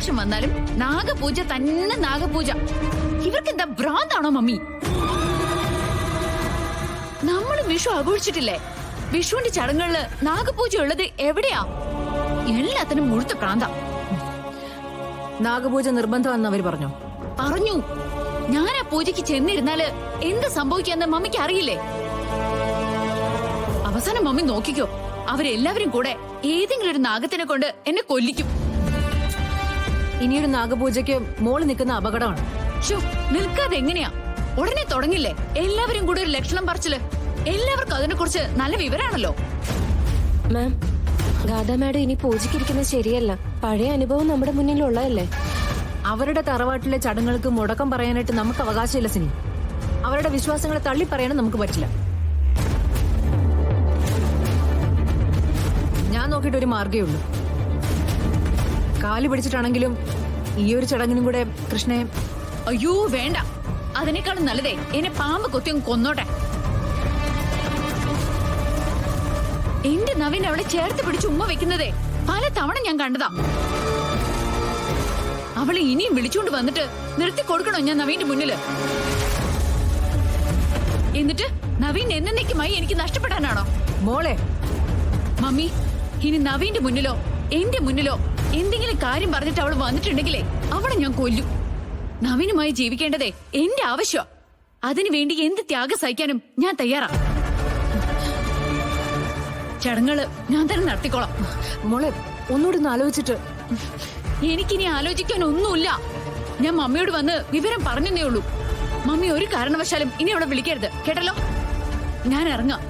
ആഘോഷം വന്നാലും നാഗപൂജ തന്നെ നാഗപൂജ. ഇവർക്ക് എന്താ ഭ്രാന്താണോ മമ്മി? നമ്മള് വിഷു ആഘോഷിച്ചിട്ടില്ലേ? വിഷുവിന്റെ ചടങ്ങുകളില് നാഗപൂജ ഉള്ളത് എവിടെയാ? എല്ലാത്തിനും മുഴുത്ത പ്രാന്ത. നാഗപൂജ നിർബന്ധമെന്ന് അവര് പറഞ്ഞു. ഞാൻ ആ പൂജയ്ക്ക് ചെന്നിരുന്നാല് എന്ത് സംഭവിക്കാന്ന് മമ്മിക്ക് അറിയില്ലേ? അവസാനം മമ്മി നോക്കിക്കോ, അവരെല്ലാവരും കൂടെ ഏതെങ്കിലും ഒരു നാഗത്തിനെ കൊണ്ട് എന്നെ കൊല്ലിക്കും. ഇനിയൊരു നാഗപൂജയ്ക്ക് മോള് നിൽക്കുന്ന അപകടമാണ്. നിൽക്കാതെ എങ്ങനെയാ? ഉടനെ തുടങ്ങില്ലേ എല്ലാവരും കൂടെ ഒരു ലക്ഷണം പറിച്ചില്? എല്ലാവർക്കും അതിനെ കുറിച്ച് നല്ല വിവരാണല്ലോ. മാം, ഗാഥാ മാഡം ഇനി പൂജയ്ക്കിരിക്കുന്നത് ശരിയല്ല. പഴയ അനുഭവം നമ്മുടെ മുന്നിലുള്ളതല്ലേ. അവരുടെ തറവാട്ടിലെ ചടങ്ങുകൾക്ക് മുടക്കം പറയാനായിട്ട് നമുക്ക് അവകാശമില്ല സിനി. അവരുടെ വിശ്വാസങ്ങളെ തള്ളി പറയാനും നമുക്ക് പറ്റില്ല. ഞാൻ നോക്കിയിട്ട് ഒരു മാർഗ്ഗേ ഉള്ളൂ. കാല് പിടിച്ചിട്ടാണെങ്കിലും ഈ ഒരു ചടങ്ങിനും കൂടെ കൃഷ്ണയെ. അയ്യോ വേണ്ട, അതിനേക്കാളും നല്ലതേ എന്നെ പാമ്പ് കൊത്തി കൊന്നോട്ടെ. എന്റെ നവീൻ അവളെ ചേർത്ത് പിടിച്ച് ഉമ്മ വെക്കുന്നതേ പല തവണ ഞാൻ കണ്ടതാ. അവളെ ഇനിയും വിളിച്ചുകൊണ്ട് വന്നിട്ട് നിർത്തി കൊടുക്കണോ ഞാൻ നവീന്റെ മുന്നില്? എന്നിട്ട് നവീൻ എന്നേക്കുമായി എനിക്ക് നഷ്ടപ്പെടാനാണോ? മോളെ മമ്മി, ഇനി നവീന്റെ മുന്നിലോ എന്റെ മുന്നിലോ എന്തെങ്കിലും കാര്യം പറഞ്ഞിട്ട് അവൾ വന്നിട്ടുണ്ടെങ്കിലേ അവളെ ഞാൻ കൊല്ലും. നവീനുമായി ജീവിക്കേണ്ടതേ എന്റെ ആവശ്യം. അതിനുവേണ്ടി എന്ത് ത്യാഗം സഹിക്കാനും ഞാൻ തയ്യാറാ. ചടങ്ങുകള് ഞാൻ തന്നെ നടത്തിക്കോളാം. മോളെ ഒന്നുകൂടി ഒന്ന് ആലോചിച്ചിട്ട്. എനിക്കിനി ആലോചിക്കാൻ ഒന്നുമില്ല. ഞാൻ മമ്മിയോട് വന്ന് വിവരം പറഞ്ഞേ ഉള്ളൂ. മമ്മി ഒരു കാരണവശാലും ഇനി അവളെ വിളിക്കരുത്, കേട്ടല്ലോ? ഞാൻ ഇറങ്ങാം.